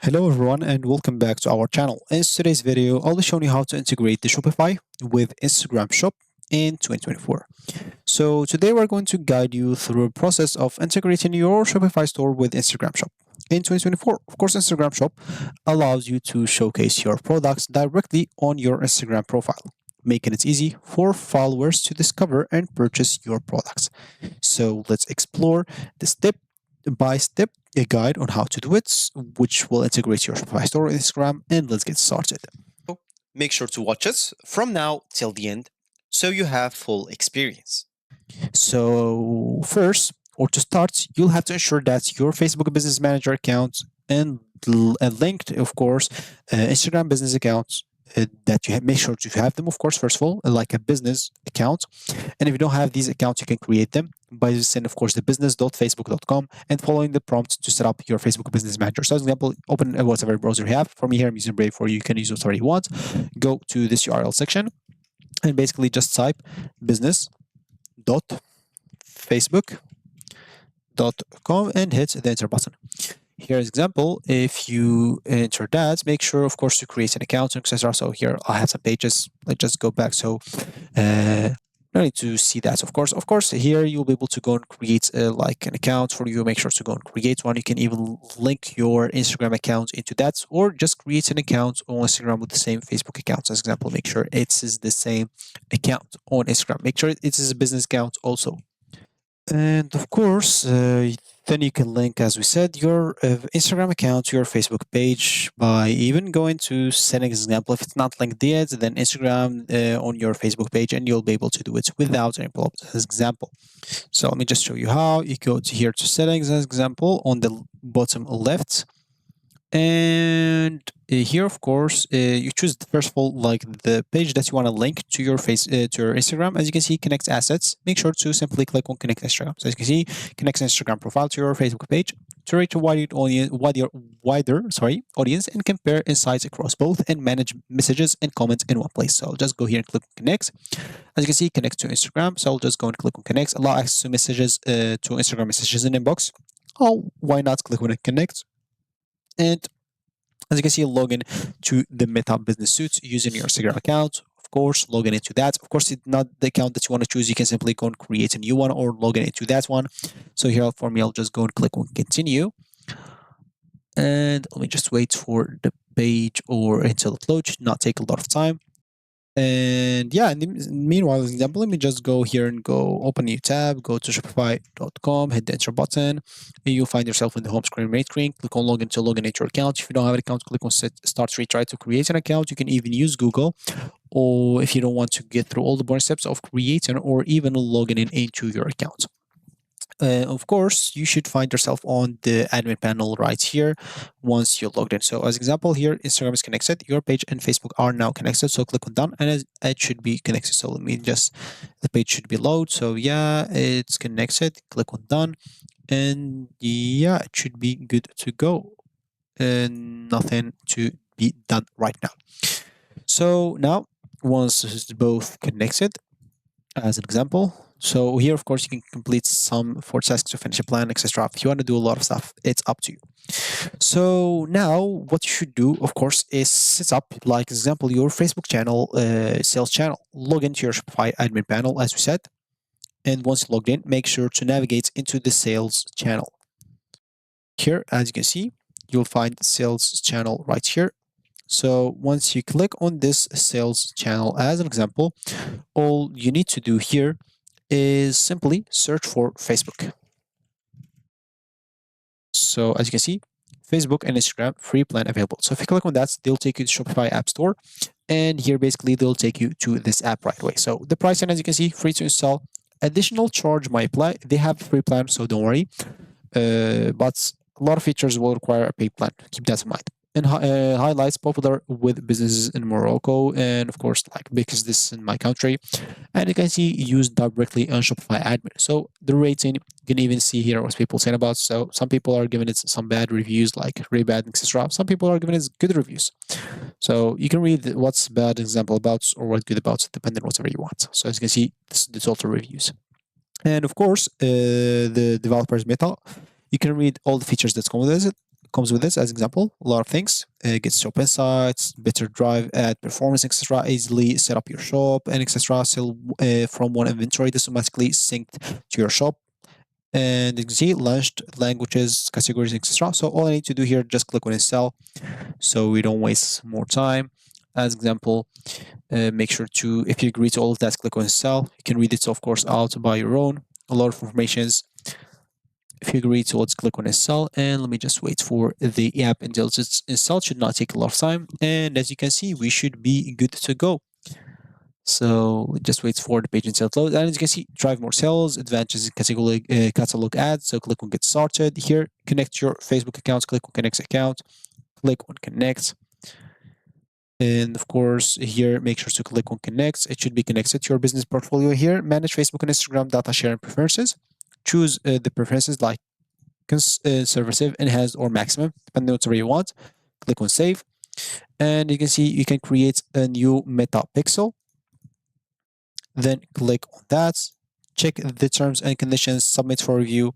Hello everyone and welcome back to our channel. In today's video, I'll be showing you how to integrate the Shopify with Instagram Shop in 2024. So today we're going to guide you through a process of integrating your Shopify store with Instagram Shop. In 2024, of course, Instagram Shop allows you to showcase your products directly on your Instagram profile, making it easy for followers to discover and purchase your products. So let's explore the step-by-step guide on how to do it, which will integrate your Shopify store on Instagram, and let's get started. Make sure to watch it from now till the end so you have full experience. So first, or to start, you'll have to ensure that your Facebook Business Manager account and linked, of course, Instagram business accounts that you have, make sure to have them, of course, first of all, like a business account. And if you don't have these accounts, you can create them by sending, of course, the business.facebook.com and following the prompt to set up your Facebook Business Manager. So, as an example, open whatever browser you have. For me here, I'm using Brave. For you can use whatever you want. Go to this URL section and basically just type business.facebook.com and hit the enter button. Here's example. If you enter that, make sure, of course, to create an account, etc. So here I have some pages. Let's just go back. So no need to see that. Of course, here you'll be able to go and create like an account for you. Make sure to go and create one. You can even link your Instagram account into that, or just create an account on Instagram with the same Facebook account. As example, make sure it is the same account on Instagram. Make sure it is a business account also. And of course, then you can link, as we said, your Instagram account to your Facebook page by even going to settings. Example, if it's not linked yet, then Instagram on your Facebook page, and you'll be able to do it without any problems. As example, so let me just show you how. You go to here to settings, as example, on the bottom left, and here, of course, you choose first of all like the page that you want to link to your to your Instagram. As you can see, connect assets. Make sure to simply click on connect Instagram. So as you can see, connects Instagram profile to your Facebook page to reach a wider audience and compare insights across both and manage messages and comments in one place. So I'll just go here and click on connect. As you can see, connect to Instagram. So I'll just go and click on connect. Allow access to messages to Instagram messages in inbox. Oh, why not click on connect? And as you can see, log in to the Meta Business Suite using your Instagram account. Of course, log in into that. Of course, it's not the account that you want to choose. You can simply go and create a new one or log in into that one. So here for me, I'll just go and click on continue. And let me just wait for the page or until it loads. Should not take a lot of time. And yeah, meanwhile, as an example, let me just go here and go open a new tab, go to shopify.com, hit the enter button. You'll find yourself in the home screen, main screen. Click on login to log in into your account. If you don't have an account, click on start retry to create an account. You can even use Google, or if you don't want to get through all the boring steps of creating or even logging in into your account. Of course, you should find yourself on the admin panel right here once you're logged in. So as example here, Instagram is connected, your page and Facebook are now connected. So click on done and it should be connected. So let me just, the page should be load. So yeah, it's connected, click on done and yeah, it should be good to go and nothing to be done right now. So now once this is both connected, as an example. So here, of course, you can complete some 4 tasks to finish a plan, etc. If you want to do a lot of stuff, it's up to you. So now what you should do, of course, is set up, like example, your Facebook channel, sales channel. Log into your Shopify admin panel, as we said. And once logged in, make sure to navigate into the sales channel. Here, as you can see, you'll find sales channel right here. So once you click on this sales channel as an example, all you need to do here is simply search for Facebook. So as you can see, Facebook and Instagram free plan available. So if you click on that, they'll take you to Shopify App Store. And here basically they'll take you to this app right away. So the pricing, as you can see, free to install. Additional charge might apply. They have a free plan, so don't worry. But a lot of features will require a paid plan. Keep that in mind. And highlights popular with businesses in Morocco, and of course, like because this is in my country, and you can see used directly on Shopify admin. So the rating, you can even see here what people saying about. So some people are giving it some bad reviews, like really bad, etc. Some people are giving it good reviews. So you can read what's bad example about or what's good about, depending on whatever you want. So as you can see, this is the total reviews. And of course, the developer's Meta, you can read all the features that come with it. comes with this as example, a lot of things. Get shop insights, better drive ad performance, etc. Easily set up your shop and etc. Sell from one inventory. This automatically synced to your shop. And you can see launched languages, categories, etc. So all I need to do here, just click on install, so we don't waste more time. As example, make sure to, if you agree to all of that, click on install. You can read it, of course, out by your own. A lot of informations. If you agree to, let's click on install, and let me just wait for the app until it's installed. Should not take a lot of time, and as you can see, we should be good to go. So just wait for the page until it loads, and as you can see, drive more sales, advantages in catalog ads. So click on get started here, connect your Facebook account, click on connect account, click on connect. And of course, here, make sure to click on connect. It should be connected to your business portfolio here. Manage Facebook and Instagram data sharing preferences. Choose the preferences like conservative, enhanced, or maximum, depending on whatever you want. Click on save. And you can see you can create a new meta pixel. Then click on that. Check the terms and conditions, submit for review.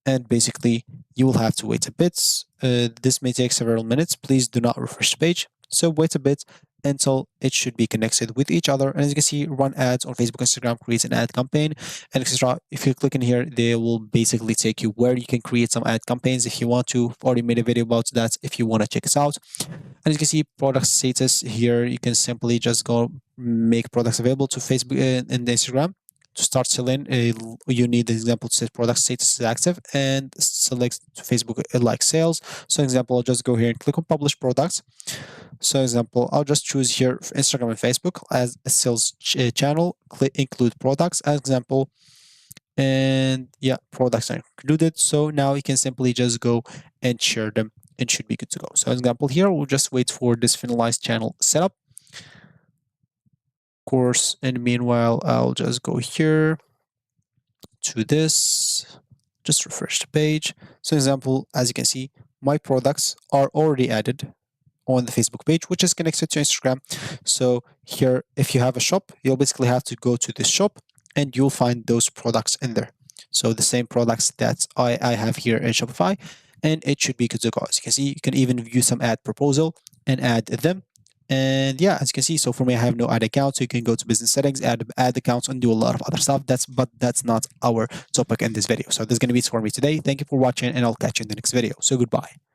And basically, you will have to wait a bit. This may take several minutes. Please do not refresh the page. So wait a bit until it should be connected with each other. And as you can see, run ads on Facebook, Instagram, create an ad campaign, and etc. If you click in here, they will basically take you where you can create some ad campaigns if you want to. I've already made a video about that if you want to check us out. And as you can see, product status here, you can simply just go make products available to Facebook and Instagram. To start selling, you need the example to set product status is active and select Facebook like sales. So example, I'll just go here and click on publish products. So example, I'll just choose here Instagram and Facebook as a sales channel, include products as example. And yeah, products are included. So now you can simply just go and share them and should be good to go. So as example here, we'll just wait for this finalized channel setup. Course, and meanwhile I'll just go here to this, just refresh the page. So example, as you can see, my products are already added on the Facebook page, which is connected to Instagram. So here, if you have a shop, you'll basically have to go to this shop and you'll find those products in there. So the same products that I have here in Shopify, and it should be good to go. As you can see, you can even view some ad proposal and add them. And yeah, as you can see, so for me, I have no ad account. So you can go to business settings, add accounts, and do a lot of other stuff. But that's not our topic in this video. So this is going to be it for me today. Thank you for watching, and I'll catch you in the next video. So goodbye.